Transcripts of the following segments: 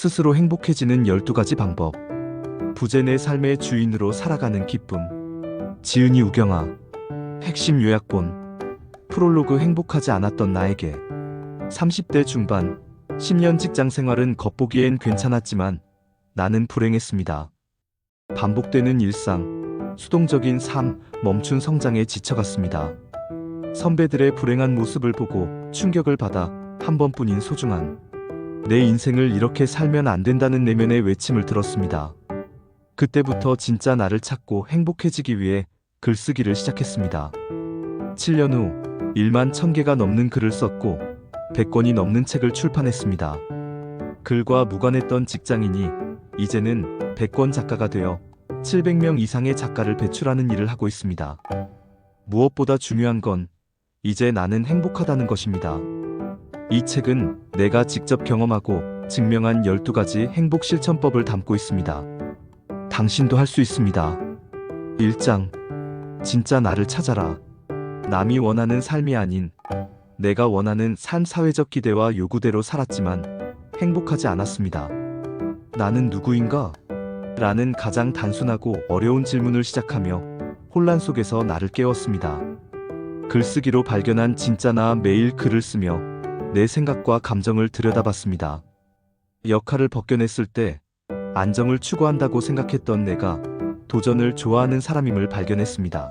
스스로 행복해지는 12가지 방법. 부재 내 삶의 주인으로 살아가는 기쁨. 지은이 우경아. 핵심 요약본. 프롤로그. 행복하지 않았던 나에게. 30대 중반, 10년 직장 생활은 겉보기엔 괜찮았지만 나는 불행했습니다. 반복되는 일상, 수동적인 삶, 멈춘 성장에 지쳐갔습니다. 선배들의 불행한 모습을 보고 충격을 받아 한 번뿐인 소중한 내 인생을 이렇게 살면 안 된다는 내면의 외침을 들었습니다. 그때부터 진짜 나를 찾고 행복해지기 위해 글쓰기를 시작했습니다. 7년 후 1만 1000개가 넘는 글을 썼고 100권이 넘는 책을 출판했습니다. 글과 무관했던 직장인이 이제는 100권 작가가 되어 700명 이상의 작가를 배출하는 일을 하고 있습니다. 무엇보다 중요한 건 이제 나는 행복하다는 것입니다. 이 책은 내가 직접 경험하고 증명한 12가지 행복 실천법을 담고 있습니다. 당신도 할 수 있습니다. 1장. 진짜 나를 찾아라. 남이 원하는 삶이 아닌 내가 원하는 삶. 사회적 기대와 요구대로 살았지만 행복하지 않았습니다. 나는 누구인가? 라는 가장 단순하고 어려운 질문을 시작하며 혼란 속에서 나를 깨웠습니다. 글쓰기로 발견한 진짜 나. 매일 글을 쓰며 내 생각과 감정을 들여다봤습니다. 역할을 벗겨냈을 때 안정을 추구한다고 생각했던 내가 도전을 좋아하는 사람임을 발견했습니다.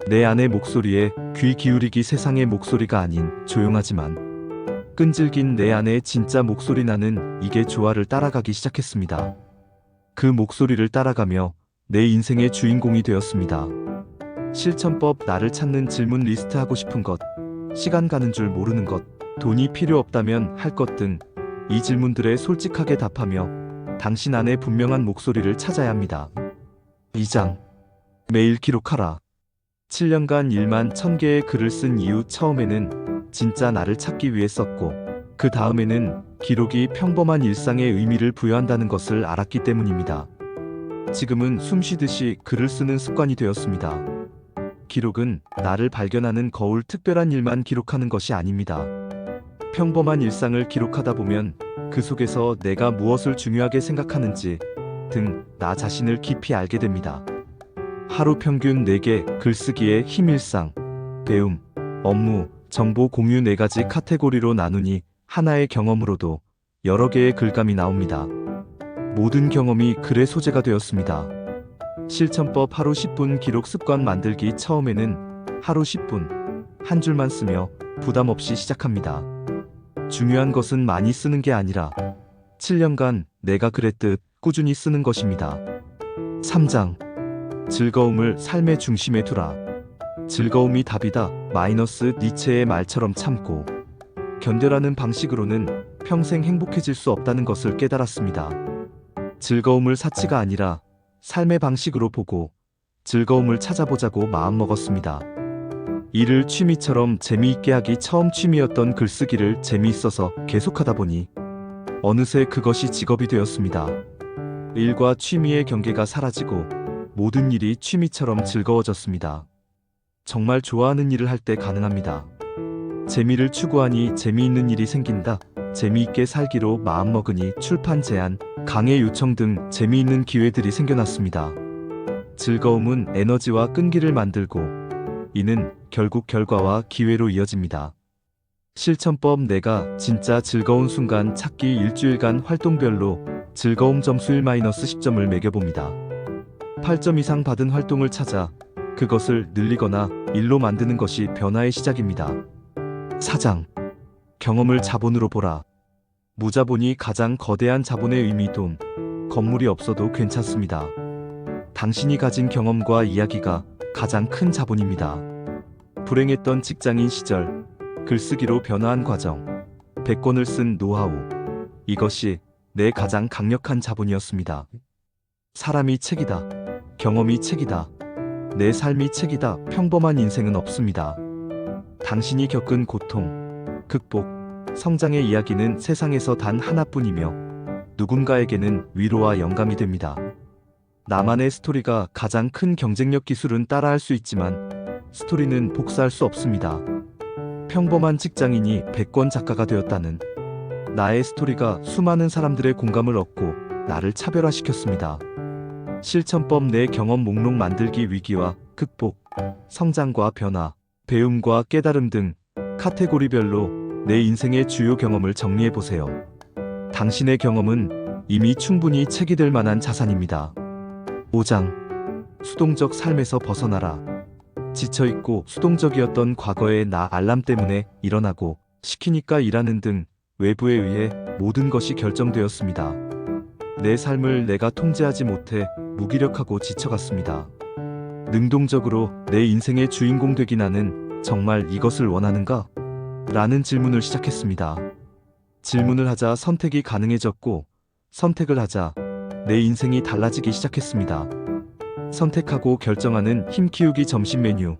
내 안의 목소리에 귀 기울이기. 세상의 목소리가 아닌 조용하지만 끈질긴 내 안의 진짜 목소리. 나는 이게 좋아를 따라가기 시작했습니다. 그 목소리를 따라가며 내 인생의 주인공이 되었습니다. 실천법. 나를 찾는 질문. 리스트. 하고 싶은 것, 시간 가는 줄 모르는 것, 돈이 필요 없다면 할 것 등 이 질문들에 솔직하게 답하며 당신 안의 분명한 목소리를 찾아야 합니다. 2장. 매일 기록하라. 7년간 1만 1000개의 글을 쓴 이후 처음에는 진짜 나를 찾기 위해 썼고 그 다음에는 기록이 평범한 일상에 의미를 부여한다는 것을 알았기 때문입니다. 지금은 숨쉬듯이 글을 쓰는 습관이 되었습니다. 기록은 나를 발견하는 거울. 특별한 일만 기록하는 것이 아닙니다. 평범한 일상을 기록하다 보면 그 속에서 내가 무엇을 중요하게 생각하는지 등 나 자신을 깊이 알게 됩니다. 하루 평균 4개. 글쓰기의 힘. 일상, 배움, 업무, 정보 공유. 4가지 카테고리로 나누니 하나의 경험으로도 여러 개의 글감이 나옵니다. 모든 경험이 글의 소재가 되었습니다. 실천법. 하루 10분 기록 습관 만들기. 처음에는 하루 10분, 한 줄만 쓰며 부담 없이 시작합니다. 중요한 것은 많이 쓰는 게 아니라 7년간 내가 그랬듯 꾸준히 쓰는 것입니다. 3장. 즐거움을 삶의 중심에 두라. 즐거움이 답이다. 마이너스. 니체의 말처럼 참고 견뎌라는 방식으로는 평생 행복해질 수 없다는 것을 깨달았습니다. 즐거움을 사치가 아니라 삶의 방식으로 보고 즐거움을 찾아보자고 마음먹었습니다. 일을 취미처럼 재미있게 하기. 처음 취미였던 글쓰기를 재미있어서 계속하다 보니 어느새 그것이 직업이 되었습니다. 일과 취미의 경계가 사라지고 모든 일이 취미처럼 즐거워졌습니다. 정말 좋아하는 일을 할 때 가능합니다. 재미를 추구하니 재미있는 일이 생긴다. 재미있게 살기로 마음먹으니 출판 제안, 강의 요청 등 재미있는 기회들이 생겨났습니다. 즐거움은 에너지와 끈기를 만들고 이는 결국 결과와 기회로 이어집니다. 실천법. 내가 진짜 즐거운 순간 찾기. 일주일간 활동별로 즐거움 점수 1-10점을 매겨봅니다. 8점 이상 받은 활동을 찾아 그것을 늘리거나 일로 만드는 것이 변화의 시작입니다. 4장. 경험을 자본으로 보라. 무자본이 가장 거대한 자본의 의미. 돈, 건물이 없어도 괜찮습니다. 당신이 가진 경험과 이야기가 가장 큰 자본입니다. 불행했던 직장인 시절, 글쓰기로 변화한 과정, 100권을 쓴 노하우. 이것이 내 가장 강력한 자본이었습니다. 사람이 책이다. 경험이 책이다. 내 삶이 책이다. 평범한 인생은 없습니다. 당신이 겪은 고통, 극복, 성장의 이야기는 세상에서 단 하나뿐이며 누군가에게는 위로와 영감이 됩니다. 나만의 스토리가 가장 큰 경쟁력. 기술은 따라할 수 있지만 스토리는 복사할 수 없습니다. 평범한 직장인이 100권 작가가 되었다는 나의 스토리가 수많은 사람들의 공감을 얻고 나를 차별화시켰습니다. 실천법 내 경험 목록 만들기 위기와 극복, 성장과 변화, 배움과 깨달음 등 카테고리별로 내 인생의 주요 경험을 정리해보세요. 당신의 경험은 이미 충분히 책이 될 만한 자산입니다. 5장. 수동적 삶에서 벗어나라. 지쳐있고 수동적이었던 과거의 나 알람 때문에 일어나고 시키니까 일하는 등 외부에 의해 모든 것이 결정되었습니다. 내 삶을 내가 통제하지 못해 무기력하고 지쳐갔습니다. 능동적으로 내 인생의 주인공 되기 나는 정말 이것을 원하는가? 라는 질문을 시작했습니다. 질문을 하자 선택이 가능해졌고 선택을 하자 내 인생이 달라지기 시작했습니다. 선택하고 결정하는 힘 키우기 점심 메뉴,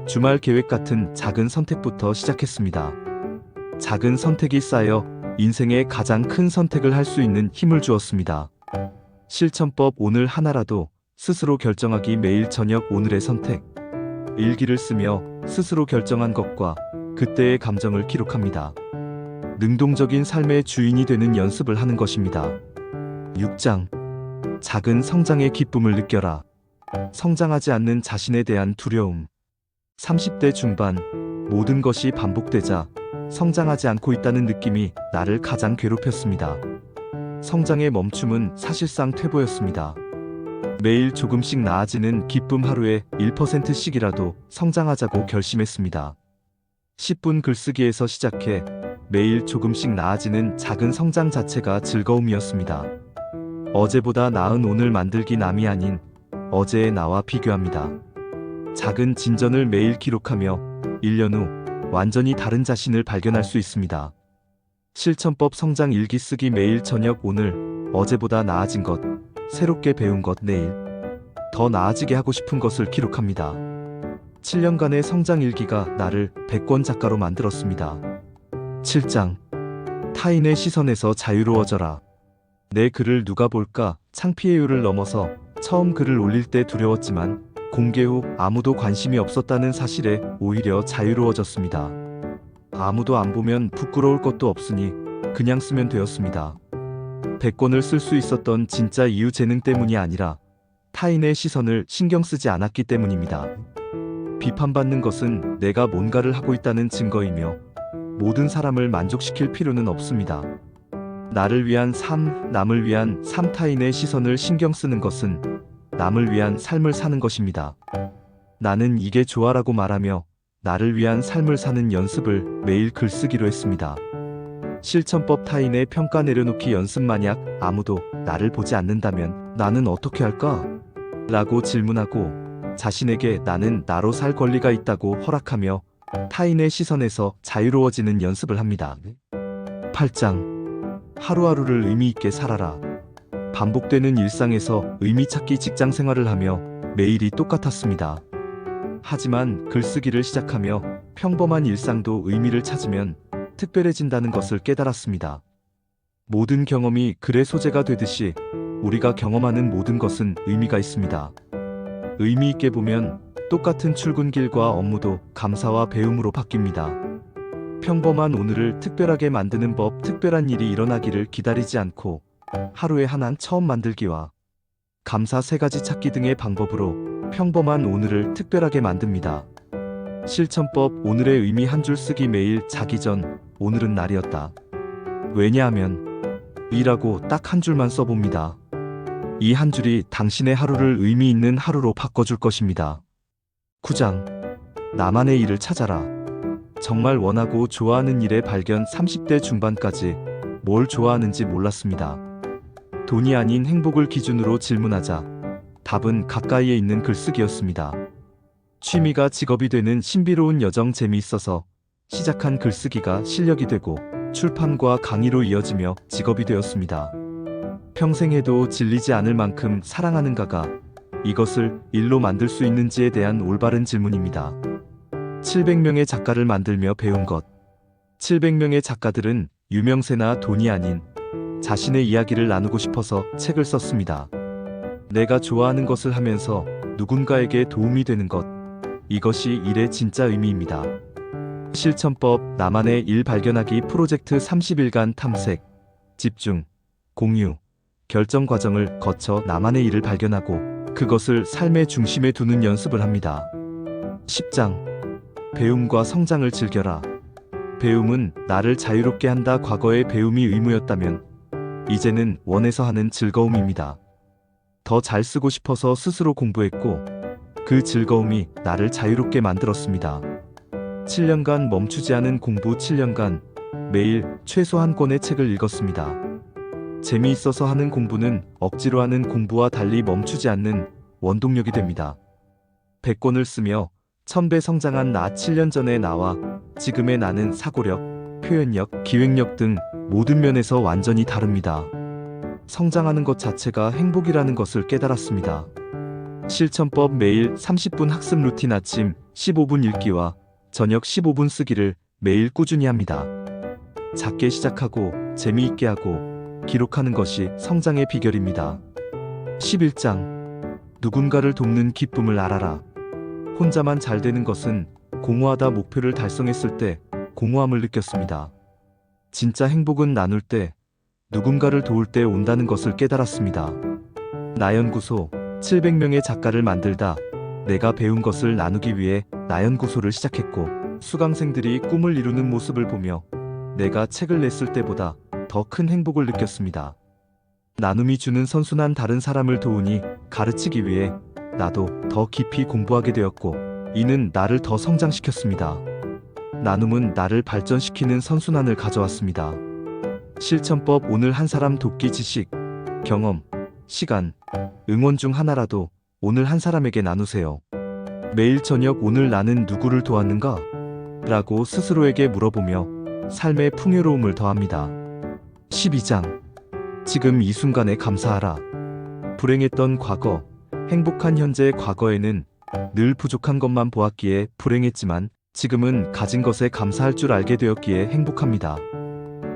주말 계획 같은 작은 선택부터 시작했습니다. 작은 선택이 쌓여 인생의 가장 큰 선택을 할 수 있는 힘을 주었습니다. 실천법 오늘 하나라도 스스로 결정하기 매일 저녁 오늘의 선택. 일기를 쓰며 스스로 결정한 것과 그때의 감정을 기록합니다. 능동적인 삶의 주인이 되는 연습을 하는 것입니다. 6장. 작은 성장의 기쁨을 느껴라. 성장하지 않는 자신에 대한 두려움. 30대 중반, 모든 것이 반복되자 성장하지 않고 있다는 느낌이 나를 가장 괴롭혔습니다. 성장의 멈춤은 사실상 퇴보였습니다. 매일 조금씩 나아지는 기쁨 하루에 1%씩이라도 성장하자고 결심했습니다. 10분 글쓰기에서 시작해 매일 조금씩 나아지는 작은 성장 자체가 즐거움이었습니다. 어제보다 나은 오늘 만들기 남이 아닌 어제의 나와 비교합니다. 작은 진전을 매일 기록하며 1년 후 완전히 다른 자신을 발견할 수 있습니다. 실천법 성장 일기 쓰기 매일 저녁 오늘 어제보다 나아진 것, 새롭게 배운 것 내일 더 나아지게 하고 싶은 것을 기록합니다. 7년간의 성장 일기가 나를 100권 작가로 만들었습니다. 7장. 타인의 시선에서 자유로워져라. 내 글을 누가 볼까 창피해요를 넘어서 처음 글을 올릴 때 두려웠지만 공개 후 아무도 관심이 없었다는 사실에 오히려 자유로워졌습니다. 아무도 안 보면 부끄러울 것도 없으니 그냥 쓰면 되었습니다. 100권을 쓸 수 있었던 진짜 이유 재능 때문이 아니라 타인의 시선을 신경 쓰지 않았기 때문입니다. 비판받는 것은 내가 뭔가를 하고 있다는 증거이며 모든 사람을 만족시킬 필요는 없습니다. 나를 위한 삶, 남을 위한 삶. 타인의 시선을 신경 쓰는 것은 남을 위한 삶을 사는 것입니다. 나는 이게 좋아라고 말하며 나를 위한 삶을 사는 연습을 매일 글쓰기로 했습니다. 실천법 타인의 평가 내려놓기 연습. 만약 아무도 나를 보지 않는다면 나는 어떻게 할까? 라고 질문하고 자신에게 나는 나로 살 권리가 있다고 허락하며 타인의 시선에서 자유로워지는 연습을 합니다. 8장. 하루하루를 의미 있게 살아라. 반복되는 일상에서 의미 찾기 직장 생활을 하며 매일이 똑같았습니다. 하지만 글쓰기를 시작하며 평범한 일상도 의미를 찾으면 특별해진다는 것을 깨달았습니다. 모든 경험이 글의 소재가 되듯이 우리가 경험하는 모든 것은 의미가 있습니다. 의미 있게 보면 똑같은 출근길과 업무도 감사와 배움으로 바뀝니다. 평범한 오늘을 특별하게 만드는 법. 특별한 일이 일어나기를 기다리지 않고 하루에 하나 처음 만들기와 감사 3가지 찾기 등의 방법으로 평범한 오늘을 특별하게 만듭니다. 실천법 오늘의 의미 한 줄 쓰기. 매일 자기 전 오늘은 날이었다. 왜냐하면 이라고 딱 한 줄만 써봅니다. 이 한 줄이 당신의 하루를 의미 있는 하루로 바꿔줄 것입니다. 9장. 나만의 일을 찾아라. 정말 원하고 좋아하는 일의 발견. 30대 중반까지 뭘 좋아하는지 몰랐습니다. 돈이 아닌 행복을 기준으로 질문하자 답은 가까이에 있는 글쓰기였습니다. 취미가 직업이 되는 신비로운 여정. 재미있어서 시작한 글쓰기가 실력이 되고 출판과 강의로 이어지며 직업이 되었습니다. 평생 해도 질리지 않을 만큼 사랑하는가가 이것을 일로 만들 수 있는지에 대한 올바른 질문입니다. 700명의 작가를 만들며 배운 것. 700명의 작가들은 유명세나 돈이 아닌 자신의 이야기를 나누고 싶어서 책을 썼습니다. 내가 좋아하는 것을 하면서 누군가에게 도움이 되는 것. 이것이 일의 진짜 의미입니다. 실천법 나만의 일 발견하기 프로젝트 30일간 탐색, 집중, 공유, 결정 과정을 거쳐 나만의 일을 발견하고 그것을 삶의 중심에 두는 연습을 합니다. 10장 배움과 성장을 즐겨라. 배움은 나를 자유롭게 한다. 과거의 배움이 의무였다면 이제는 원해서 하는 즐거움입니다. 더 잘 쓰고 싶어서 스스로 공부했고 그 즐거움이 나를 자유롭게 만들었습니다. 7년간 멈추지 않은 공부. 7년간 매일 최소 한 권의 책을 읽었습니다. 재미있어서 하는 공부는 억지로 하는 공부와 달리 멈추지 않는 원동력이 됩니다. 100권을 쓰며 1000배 성장한 나. 7년 전의 나와 지금의 나는 사고력, 표현력, 기획력 등 모든 면에서 완전히 다릅니다. 성장하는 것 자체가 행복이라는 것을 깨달았습니다. 실천법 매일 30분 학습 루틴. 아침 15분 읽기와 저녁 15분 쓰기를 매일 꾸준히 합니다. 작게 시작하고 재미있게 하고 기록하는 것이 성장의 비결입니다. 11장 누군가를 돕는 기쁨을 알아라. 혼자만 잘 되는 것은 공허하다. 목표를 달성했을 때 공허함을 느꼈습니다. 진짜 행복은 나눌 때, 누군가를 도울 때 온다는 것을 깨달았습니다. 나연구소 700명의 작가를 만들다. 내가 배운 것을 나누기 위해 나연구소를 시작했고 수강생들이 꿈을 이루는 모습을 보며 내가 책을 냈을 때보다 더 큰 행복을 느꼈습니다. 나눔이 주는 선순환. 다른 사람을 도우니 가르치기 위해 나도 더 깊이 공부하게 되었고 이는 나를 더 성장시켰습니다. 나눔은 나를 발전시키는 선순환을 가져왔습니다. 실천법 오늘 한 사람 돕기. 지식, 경험, 시간, 응원 중 하나라도 오늘 한 사람에게 나누세요. 매일 저녁 오늘 나는 누구를 도왔는가? 라고 스스로에게 물어보며 삶의 풍요로움을 더합니다. 12장 지금 이 순간에 감사하라. 불행했던 과거, 행복한 현재. 과거에는 늘 부족한 것만 보았기에 불행했지만 지금은 가진 것에 감사할 줄 알게 되었기에 행복합니다.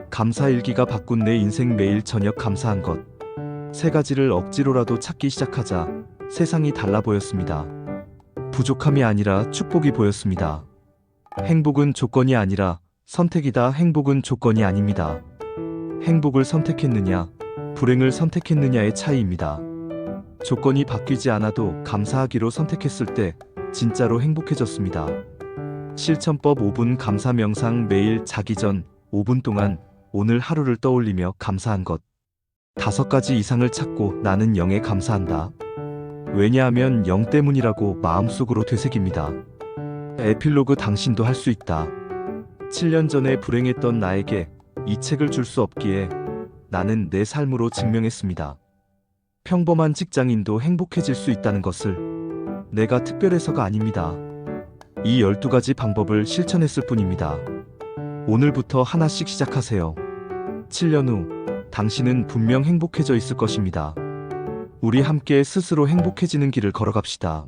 감사일기가 바꾼 내 인생. 매일 저녁 감사한 것 3가지를 억지로라도 찾기 시작하자 세상이 달라 보였습니다. 부족함이 아니라 축복이 보였습니다. 행복은 조건이 아니라 선택이다. 행복은 조건이 아닙니다. 행복을 선택했느냐, 불행을 선택했느냐의 차이입니다. 조건이 바뀌지 않아도 감사하기로 선택했을 때 진짜로 행복해졌습니다. 실천법 5분 감사 명상. 매일 자기 전 5분 동안 오늘 하루를 떠올리며 감사한 것 5가지 이상을 찾고 나는 0에 감사한다. 왜냐하면 0 때문이라고 마음속으로 되새깁니다. 에필로그 당신도 할 수 있다. 7년 전에 불행했던 나에게 이 책을 줄 수 없기에 나는 내 삶으로 증명했습니다. 평범한 직장인도 행복해질 수 있다는 것을. 내가 특별해서가 아닙니다. 이 12가지 방법을 실천했을 뿐입니다. 오늘부터 하나씩 시작하세요. 7년 후 당신은 분명 행복해져 있을 것입니다. 우리 함께 스스로 행복해지는 길을 걸어갑시다.